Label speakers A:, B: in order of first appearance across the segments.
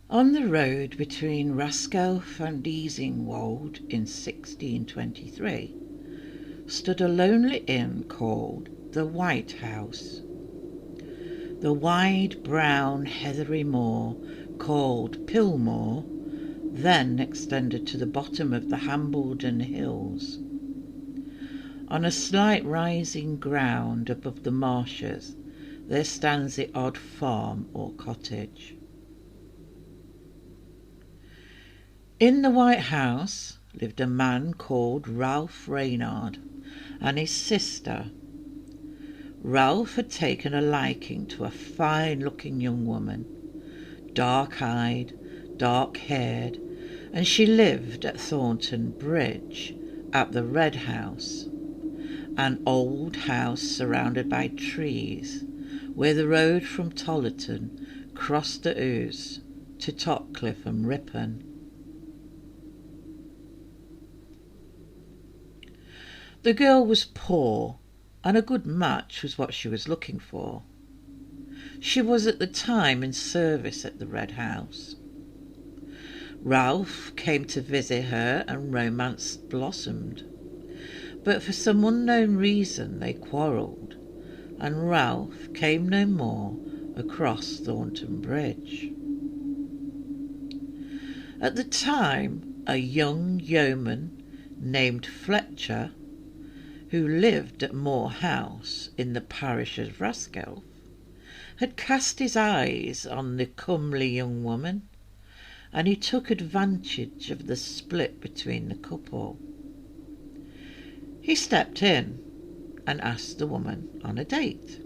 A: On the road between Raskelf and Easingwold in 1623 stood a lonely inn called the White House. The wide brown heathery moor called Pillmoor then extended to the bottom of the Hambledon Hills. On a slight rising ground above the marshes there stands the odd farm or cottage. In the White House lived a man called Ralph Reynard and his sister. Ralph had taken a liking to a fine-looking young woman, dark-eyed, dark-haired, and she lived at Thornton Bridge, at the Red House, an old house surrounded by trees, where the road from Tollerton crossed the Ouse to Topcliffe and Ripon. The girl was poor, and a good match was what she was looking for. She was at the time in service at the Red House. Ralph came to visit her and romance blossomed, but for some unknown reason they quarrelled, and Ralph came no more across Thornton Bridge. At the time, a young yeoman named Fletcher, who lived at Moor House in the parish of Raskelf, had cast his eyes on the comely young woman, and he took advantage of the split between the couple. He stepped in and asked the woman on a date.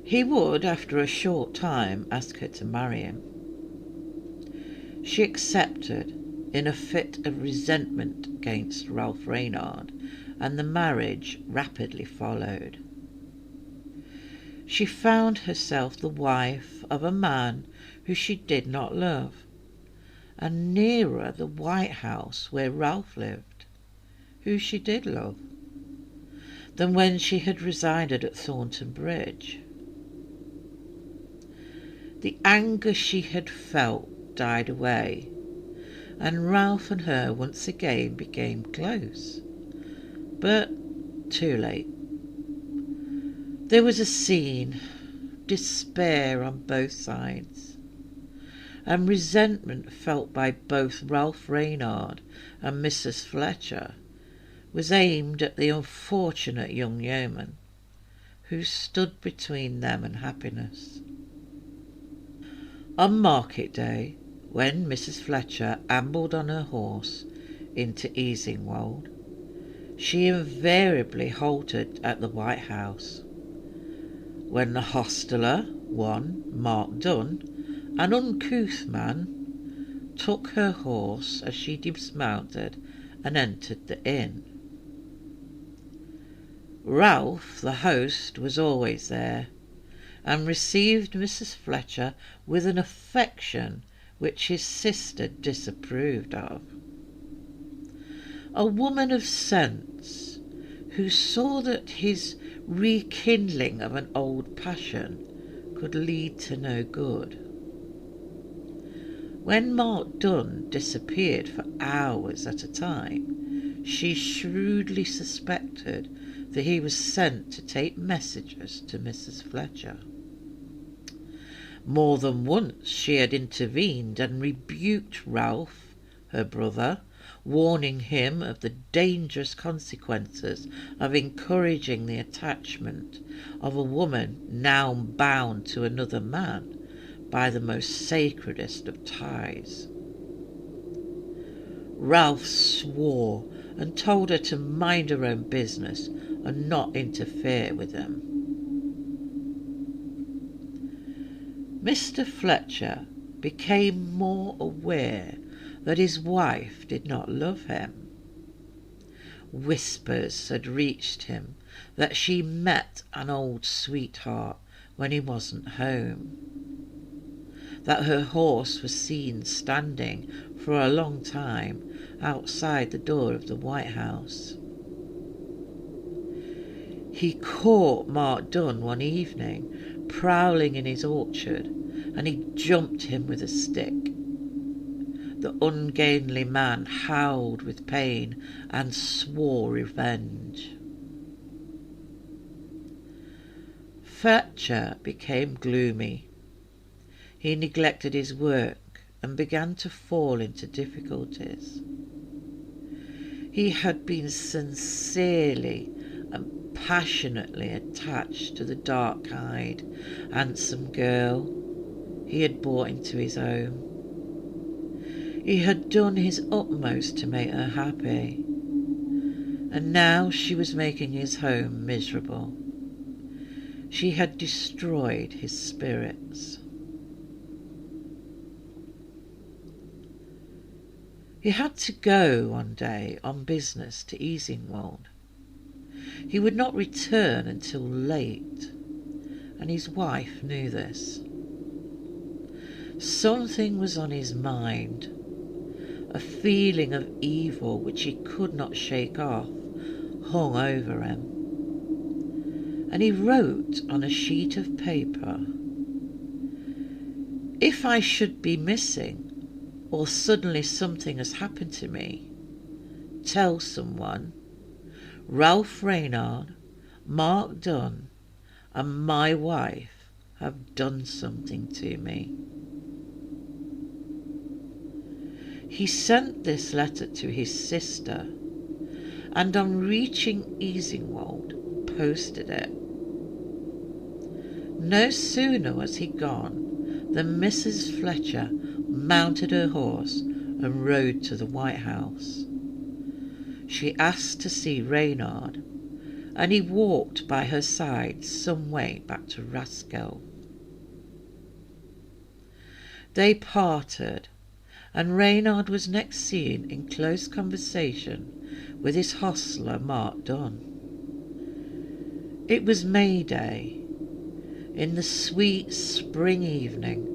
A: He would, after a short time, ask her to marry him. She accepted in a fit of resentment against Ralph Reynard, and the marriage rapidly followed. She found herself the wife of a man who she did not love, and nearer the White House where Ralph lived, who she did love, than when she had resided at Thornton Bridge. The anger she had felt died away, and Ralph and her once again became close, but too late. There was a scene, despair on both sides, and resentment felt by both Ralph Reynard and Mrs. Fletcher was aimed at the unfortunate young yeoman who stood between them and happiness. On market day, when Mrs. Fletcher ambled on her horse into Easingwold, she invariably halted at the White House. When the hostler, one Mark Dunn, an uncouth man, took her horse as she dismounted and entered the inn. Ralph, the host, was always there, and received Mrs. Fletcher with an affection which his sister disapproved of. A woman of sense, who saw that his rekindling of an old passion could lead to no good. When Mark Dunn disappeared for hours at a time, she shrewdly suspected that he was sent to take messages to Mrs. Fletcher. More than once she had intervened and rebuked Ralph, her brother, warning him of the dangerous consequences of encouraging the attachment of a woman now bound to another man by the most sacredest of ties. Ralph swore and told her to mind her own business and not interfere with them. Mr. Fletcher became more aware that his wife did not love him. Whispers had reached him that she met an old sweetheart when he wasn't home, that her horse was seen standing for a long time outside the door of the White House. He caught Mark Dunn one evening prowling in his orchard and he jumped him with a stick. The ungainly man howled with pain and swore revenge. Fletcher became gloomy. He neglected his work and began to fall into difficulties. He had been sincerely and passionately attached to the dark-eyed, handsome girl he had brought into his home. He had done his utmost to make her happy, and now she was making his home miserable. She had destroyed his spirits. He had to go one day on business to Easingwold. He would not return until late, and his wife knew this. Something was on his mind. A feeling of evil which he could not shake off hung over him. And he wrote on a sheet of paper, "If I should be missing, or suddenly something has happened to me, tell someone. Ralph Reynard, Mark Dunn, and my wife have done something to me." He sent this letter to his sister, and on reaching Easingwold posted it. No sooner was he gone than Mrs. Fletcher mounted her horse and rode to the White House. She asked to see Reynard, and he walked by her side some way back to Raskelf. They parted, and Reynard was next seen in close conversation with his hostler Mark Dunn. It was May Day. In the sweet spring evening,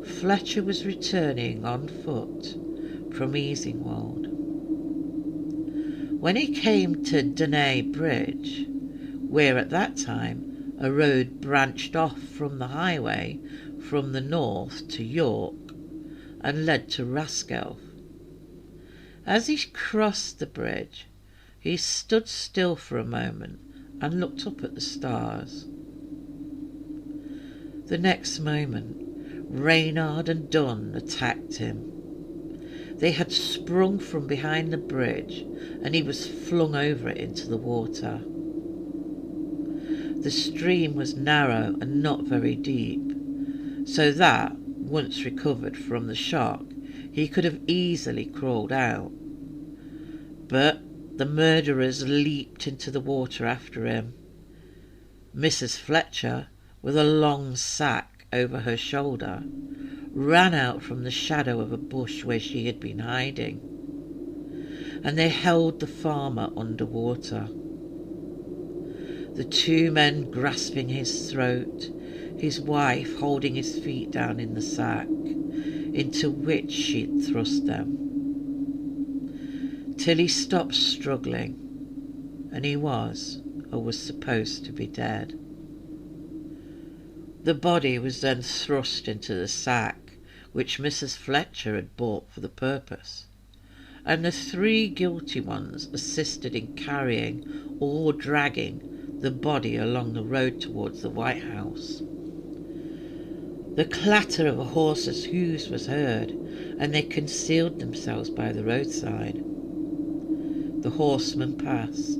A: Fletcher was returning on foot from Easingwold. When he came to Dunay Bridge, where at that time a road branched off from the highway from the north to York and led to Raskelf, as he crossed the bridge, he stood still for a moment and looked up at the stars. The next moment, Reynard and Dunn attacked him. They had sprung from behind the bridge, and he was flung over it into the water. The stream was narrow and not very deep, so that, once recovered from the shock, he could have easily crawled out. But the murderers leaped into the water after him. Mrs. Fletcher, with a long sack over her shoulder, ran out from the shadow of a bush where she had been hiding, and they held the farmer under water. The two men grasping his throat, his wife holding his feet down in the sack, into which she had thrust them, till he stopped struggling, and he was, or was supposed to be, dead. The body was then thrust into the sack which Mrs. Fletcher had bought for the purpose, and the three guilty ones assisted in carrying or dragging the body along the road towards the White House. The clatter of a horse's hoofs was heard, and they concealed themselves by the roadside. The horsemen passed.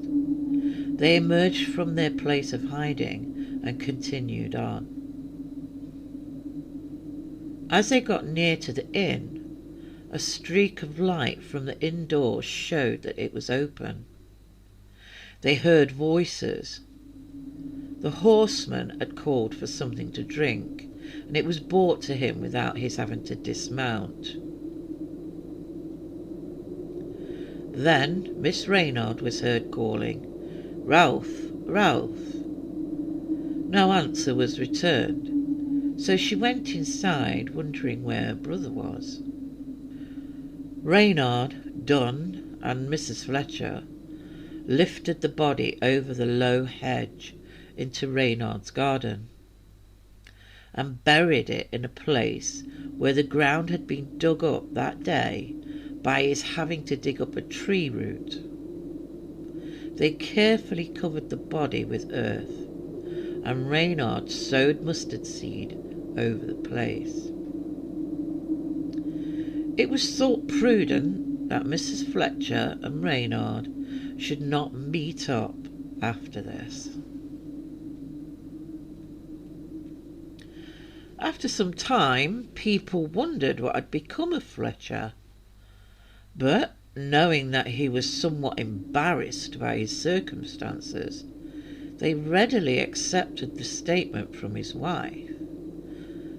A: They emerged from their place of hiding and continued on. As they got near to the inn, a streak of light from the inn door showed that it was open. They heard voices. The horseman had called for something to drink, and it was brought to him without his having to dismount. Then Miss Reynard was heard calling, "Ralph, Ralph." No answer was returned, so she went inside, wondering where her brother was. Reynard, Dunn, and Mrs. Fletcher lifted the body over the low hedge into Reynard's garden, and buried it in a place where the ground had been dug up that day by his having to dig up a tree root. They carefully covered the body with earth, and Reynard sowed mustard seed over the place. It was thought prudent that Mrs. Fletcher and Reynard should not meet up after this. After some time, people wondered what had become of Fletcher, but knowing that he was somewhat embarrassed by his circumstances, they readily accepted the statement from his wife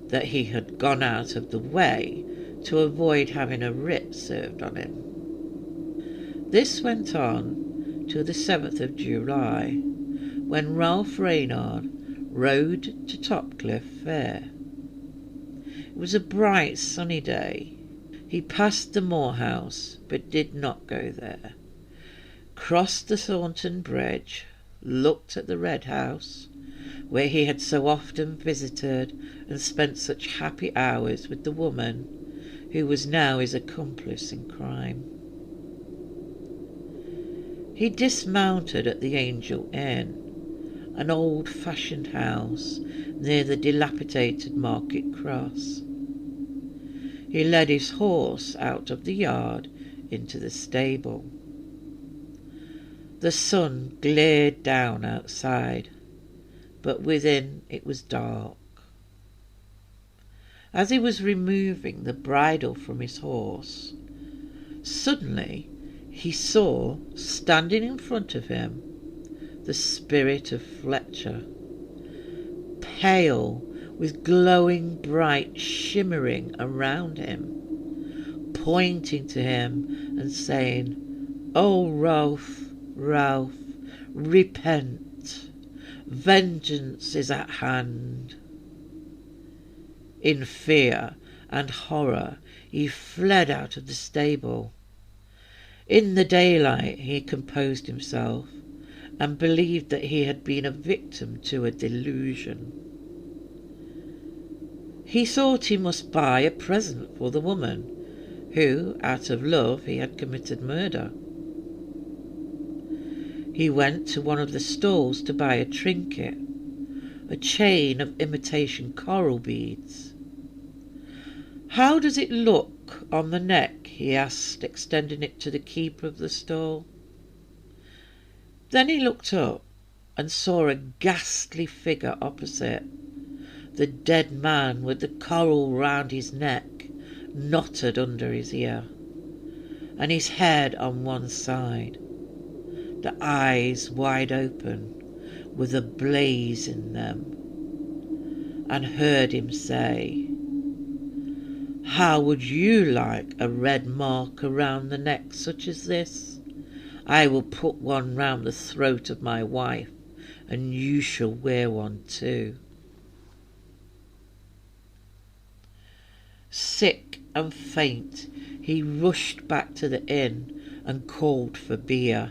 A: that he had gone out of the way to avoid having a writ served on him. This went on till the 7th of July, when Ralph Reynard rode to Topcliffe Fair. It was a bright sunny day. He passed the Moor House, but did not go there, crossed the Thornton Bridge, looked at the Red House, where he had so often visited and spent such happy hours with the woman who was now his accomplice in crime. He dismounted at the Angel Inn, an old-fashioned house near the dilapidated Market Cross. He led his horse out of the yard into the stable. The sun glared down outside, but within it was dark. As he was removing the bridle from his horse, suddenly he saw, standing in front of him, the spirit of Fletcher, pale, with glowing bright shimmering around him, pointing to him and saying, "Oh, Ralph, Ralph, repent, vengeance is at hand." In fear and horror he fled out of the stable. In the daylight he composed himself, and believed that he had been a victim to a delusion. He thought he must buy a present for the woman, who, out of love, he had committed murder. He went to one of the stalls to buy a trinket, a chain of imitation coral beads. "How does it look on the neck?" he asked, extending it to the keeper of the stall. Then he looked up and saw a ghastly figure opposite, the dead man with the coral round his neck, knotted under his ear, and his head on one side, the eyes wide open, with a blaze in them, and heard him say, "How would you like a red mark around the neck such as this? I will put one round the throat of my wife, and you shall wear one too." Sick and faint, he rushed back to the inn and called for beer.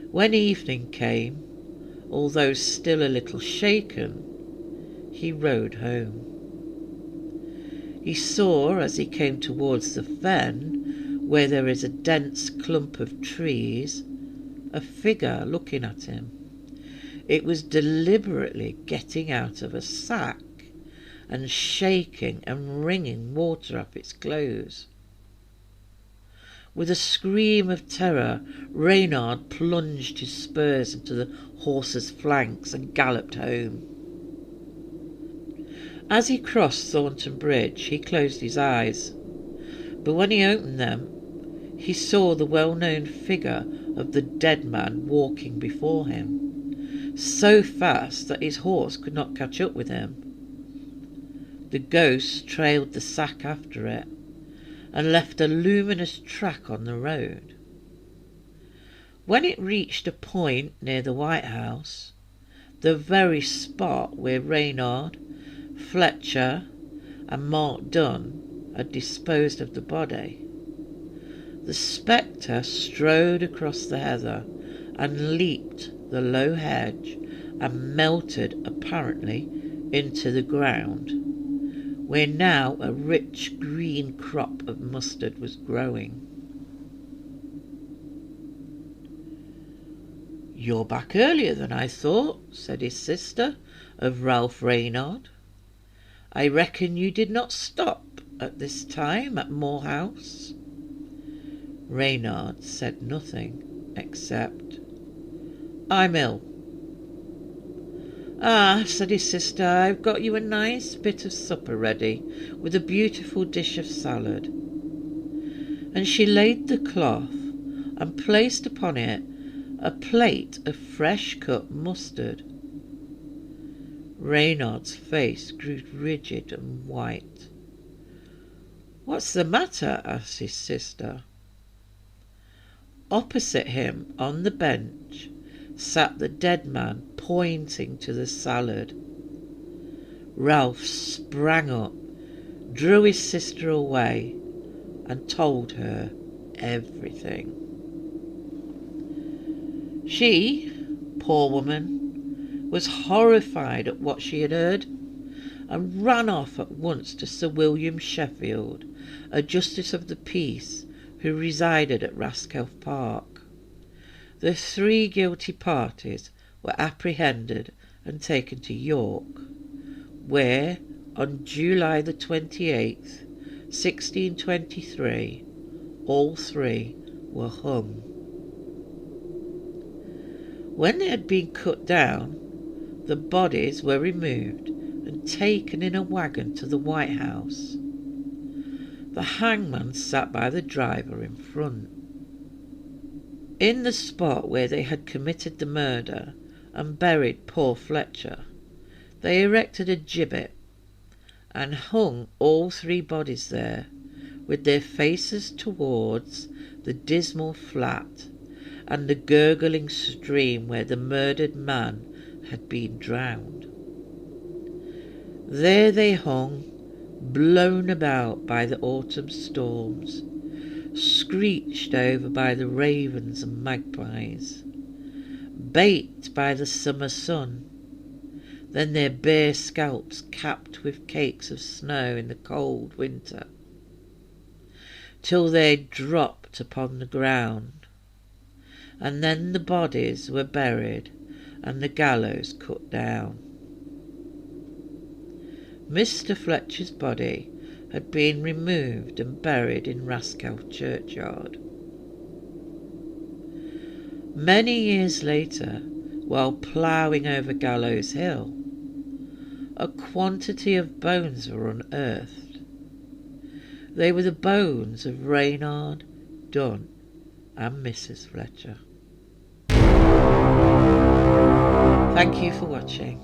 A: When evening came, although still a little shaken, he rode home. He saw, as he came towards the fen, where there is a dense clump of trees, a figure looking at him. It was deliberately getting out of a sack, and shaking and wringing water up its clothes. With a scream of terror, Reynard plunged his spurs into the horse's flanks and galloped home. As he crossed Thornton Bridge, he closed his eyes, but when he opened them, he saw the well-known figure of the dead man walking before him, so fast that his horse could not catch up with him. The ghost trailed the sack after it, and left a luminous track on the road. When it reached a point near the White House, the very spot where Reynard, Fletcher, and Mark Dunn had disposed of the body, the spectre strode across the heather and leaped the low hedge and melted apparently into the ground, where now a rich green crop of mustard was growing. "You're back earlier than I thought," said his sister of Ralph Reynard. "I reckon you did not stop at this time at Moor House." Reynard said nothing except, "I'm ill." "Ah," said his sister, "I've got you a nice bit of supper ready, with a beautiful dish of salad." And she laid the cloth and placed upon it a plate of fresh cut mustard. Reynard's face grew rigid and white. "What's the matter?" asked his sister. Opposite him on the bench sat the dead man, pointing to the salad. Ralph sprang up, drew his sister away, and told her everything. She, poor woman, was horrified at what she had heard, and ran off at once to Sir William Sheffield, a justice of the peace who resided at Raskelf Park. The 3 guilty parties were apprehended and taken to York, where on July the 28th, 1623, all 3 were hung. When they had been cut down, the bodies were removed and taken in a wagon to the White House. The hangman sat by the driver in front. In the spot where they had committed the murder and buried poor Fletcher, they erected a gibbet and hung all 3 bodies there, with their faces towards the dismal flat and the gurgling stream where the murdered man had been drowned. There they hung, blown about by the autumn storms, screeched over by the ravens and magpies, baked by the summer sun, then their bare scalps capped with cakes of snow in the cold winter, till they dropped upon the ground, and then the bodies were buried and the gallows cut down. Mr. Fletcher's body had been removed and buried in Raskelf churchyard. Many years later, while ploughing over Gallows Hill, a quantity of bones were unearthed. They were the bones of Reynard, Dunn, and Mrs. Fletcher. Thank you for watching.